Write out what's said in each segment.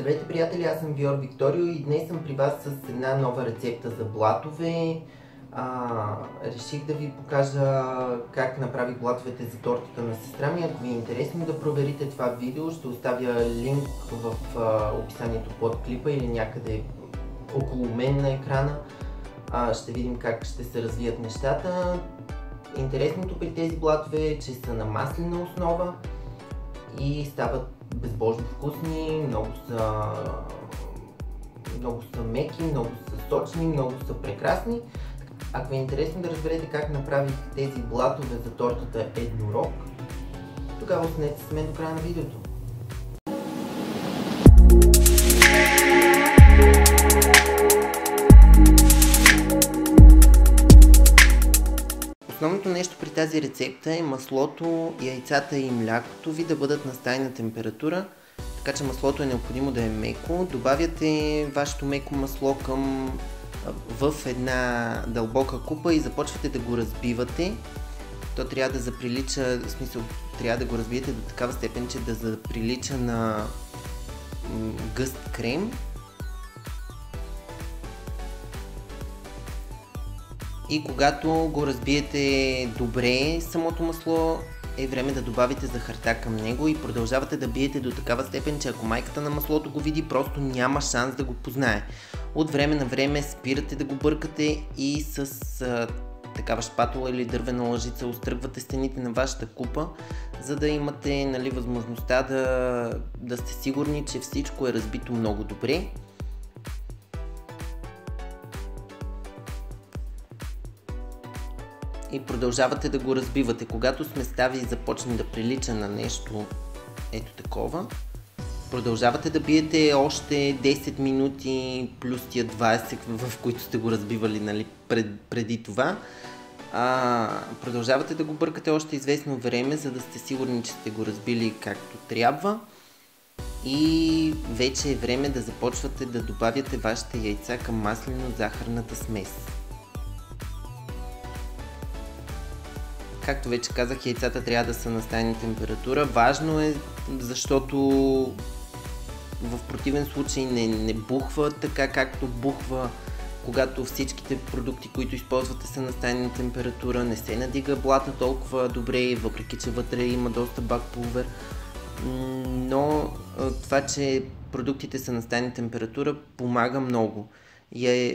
Здравейте, приятели, аз съм Георг Викторио и днес съм при вас с една нова рецепта за блатове. Реших да ви покажа как направих блатовете за тортата на сестра ми. Ако ви е интересно да проверите това видео, ще оставя линк в описанието под клипа или някъде около мен на екрана. Ще видим как ще се развият нещата. Интересното при тези блатове е, че са на маслена основа и стават безбожно вкусни, много са меки, много са сочни, много са прекрасни. Ако ви е интересно да разберете как направих тези блатове за тортата еднорог, тогава останете с мен до края на видеото. Основното нещо при тази рецепта е маслото, яйцата и млякото ви да бъдат на стайна температура, така че маслото е необходимо да е меко. Добавяте вашето меко масло в една дълбока купа и започвате да го разбивате. То трябва да заприлича, в смисъл трябва да го разбиете до такава степен, че да заприлича на гъст крем. И когато го разбиете добре самото масло, е време да добавите захарта към него и продължавате да биете до такава степен, че ако майката на маслото го види, просто няма шанс да го познае. От време на време спирате да го бъркате и с такава шпатула или дървена лъжица устръгвате стените на вашата купа, за да имате възможността да сте сигурни, че всичко е разбито много добре. И продължавате да го разбивате. Когато сметта ви започне да прилича на нещо ето такова, продължавате да биете още 10 минути плюс тия 20, в които сте го разбивали преди това. Продължавате да го бъркате още известно време, за да сте сигурни, че сте го разбили както трябва. И вече е време да започвате да добавяте вашите яйца към маслено-захарната смес. Както вече казах, яйцата трябва да са на стайна температура. Важно е, защото в противен случай не бухва така, както бухва, когато всичките продукти, които използвате, са на стайна температура. Не се надига блата толкова добре, въпреки че вътре има доста бакпулвер. Но това, че продуктите са на стайна температура, помага много.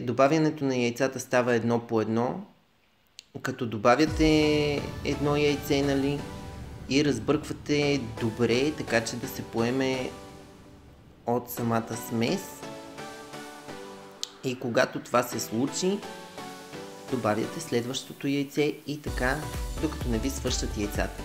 Добавянето на яйцата става едно по едно, като добавяте едно яйце, и разбърквате добре, така че да се поеме от самата смес. И когато това се случи, добавяте следващото яйце и така, докато не ви свършат яйцата.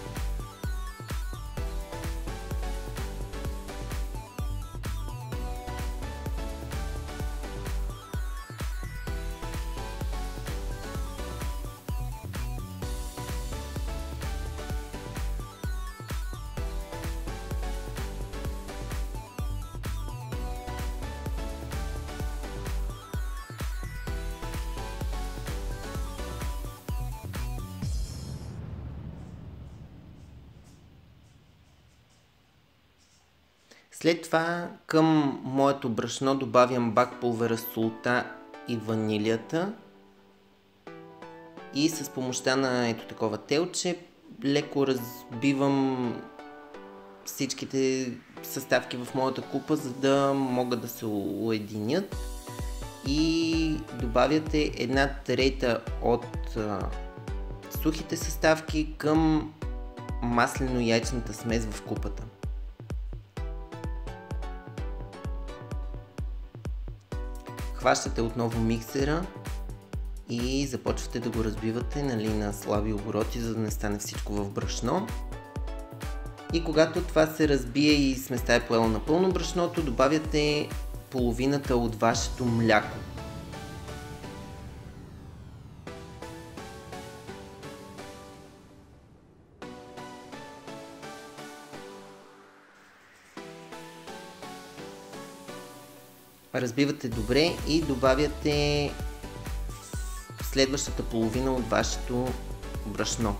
След това към моето брашно добавям бакпулвера, солта и ванилията и с помощта на ето такова телче леко разбивам всичките съставки в моята купа, за да могат да се уединят, и добавяте 1/3 от сухите съставки към маслено-яйчната смес в купата. Хващате отново миксера и започвате да го разбивате на слаби обороти, за да не стане всичко в брашно. И когато това се разбие и сместа е поела напълно брашното, добавяте половината от вашето мляко. Разбивате добре и добавяте следващата половина от вашето брашно.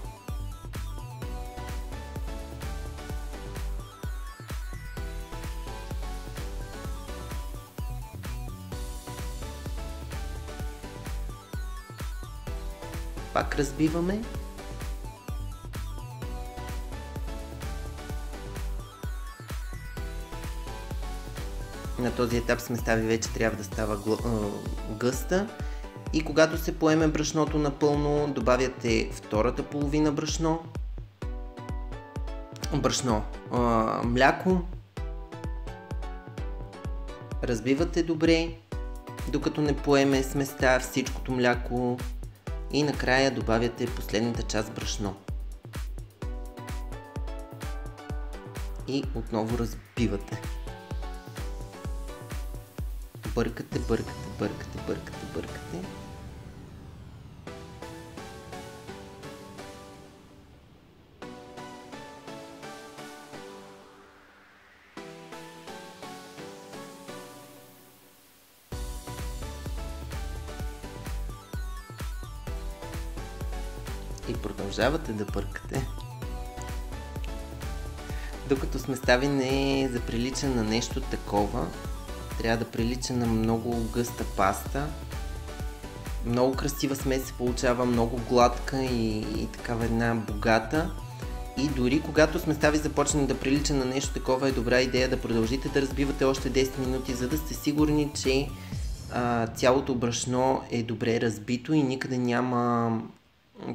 пак разбиваме. На този етап сместа ви вече трябва да става гъста. И когато се поеме брашното напълно, добавяте втората половина мляко. Разбивате добре, докато не поеме сместа всичкото мляко. И накрая добавяте последната част брашно. И отново разбивате. Бъркате. И продължавате да бъркате, докато сместа ви не заприлича на нещо такова. Трябва да прилича на много гъста паста. Много красива смес се получава, много гладка и такава една богата. И дори когато сместа ви започне да прилича на нещо такова, е добра идея да продължите да разбивате още 10 минути, за да сте сигурни, че цялото брашно е добре разбито и никъде няма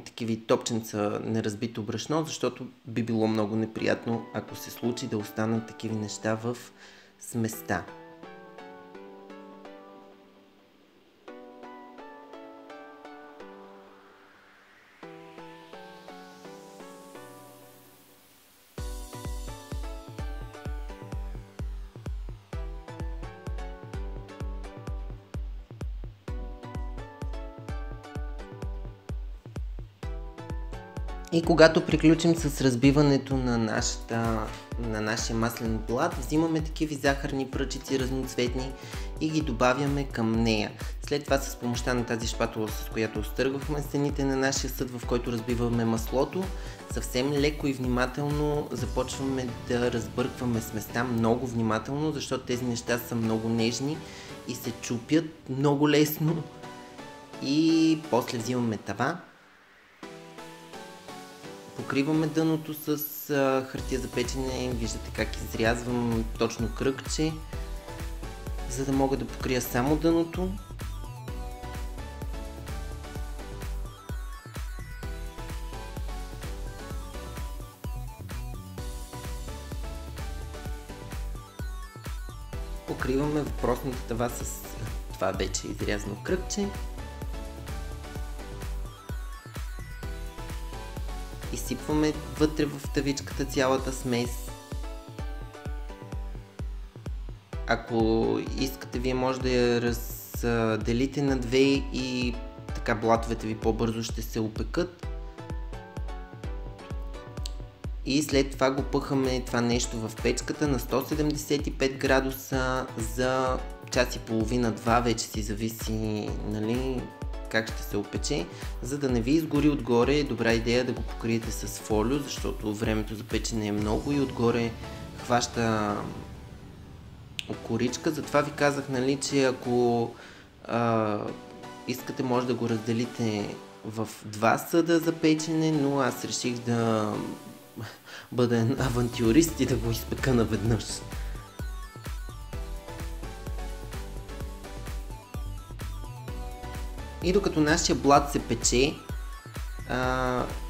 такива топченца неразбито брашно, защото би било много неприятно, ако се случи да останат такива неща в сместа. И когато приключим с разбиването на нашия маслен блат, взимаме такива захарни пръчици разноцветни и ги добавяме към нея. След това с помощта на тази шпатула, с която изтъргвахме стените на нашия съд, в който разбиваме маслото, съвсем леко и внимателно започваме да разбъркваме сместа, много внимателно, защото тези неща са много нежни и се чупят много лесно. И после взимаме тава. Покриваме дъното с хартия за печене, виждате как изрязвам точно кръгче, за да мога да покрия само дъното. Покриваме въпросната тава с това вече изрязано кръгче. Изсипваме вътре в тавичката цялата смес. Ако искате, вие може да я разделите на две и така блатовете ви по-бързо ще се опекат. И след това го пъхаме това нещо в печката на 175 градуса за час и половина-два, вече си зависи, нали, как ще се опече. За да не ви изгори отгоре, е добра идея да го покриете с фолио, защото времето за печене е много и отгоре хваща коричка. Затова ви казах, нали, че ако искате, може да го разделите в два съда за печене, но аз реших да бъда авантюрист и да го изпека наведнъж. И докато нашия блат се пече,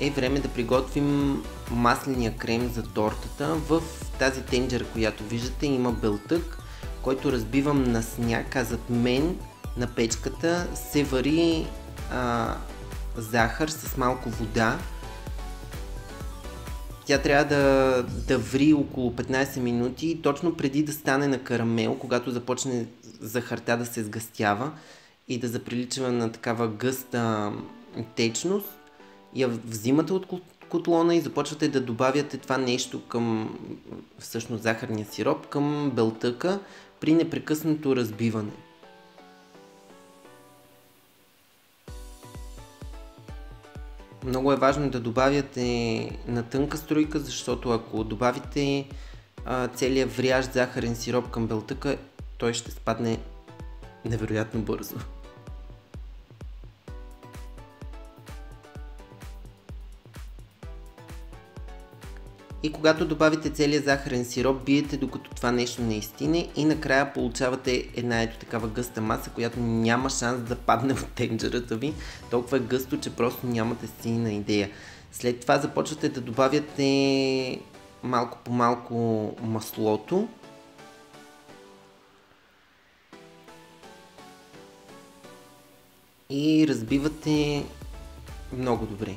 е време да приготвим масления крем за тортата. В тази тенджера, която виждате, има белтък, който разбивам на сняг, а зад мен на печката се вари захар с малко вода. Тя трябва да ври около 15 минути, точно преди да стане на карамел, когато започне захарта да се сгъстява и да заприлича на такава гъста течност. Я взимате от котлона и започвате да добавяте това нещо към, всъщност захарния сироп, към белтъка при непрекъснато разбиване. Много е важно да добавяте на тънка струйка, защото ако добавите целият врящ захарен сироп към белтъка, той ще спадне невероятно бързо. И когато добавите целия захарен сироп, биете докато това нещо не изстине и накрая получавате една ето такава гъста маса, която няма шанс да падне в тенджерата ви. Толкова е гъсто, че просто нямате си на идея. След това започвате да добавяте малко по малко маслото. И разбивате много добре.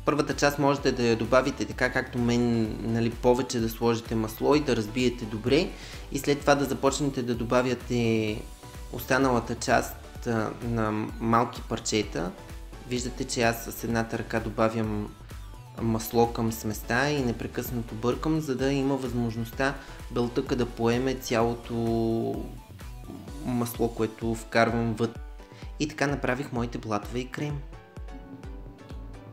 Първата част можете да я добавите така както мен, нали, повече да сложите масло и да разбиете добре и след това да започнете да добавяте останалата част на малки парчета. Виждате, че аз с едната ръка добавям масло към сместа и непрекъснато бъркам, за да има възможността белтъка да поеме цялото масло, което вкарвам вътре. И така направих моите блатове и крем.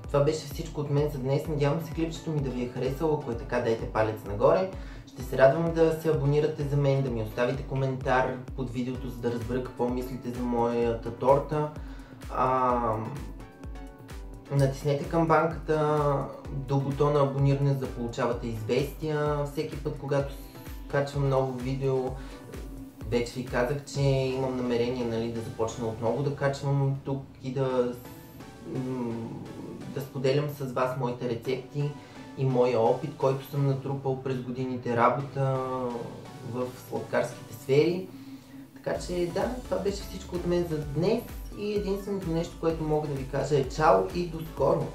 Това беше всичко от мен за днес. Надявам се клипчето ми да ви е харесало. Ако е така, дайте палец нагоре. Ще се радвам да се абонирате за мен, да ми оставите коментар под видеото, за да разбера какво мислите за моята торта. Натиснете камбанката до бутона абониране, за да получавате известия всеки път, когато качвам ново видео. Вече ви казах, че имам намерение, нали, да започна отново да качвам тук и да споделям с вас моите рецепти и моя опит, който съм натрупал през годините работа в сладкарските сфери. Така че да, това беше всичко от мен за днес и единственото нещо, което мога да ви кажа е чао и до скоро!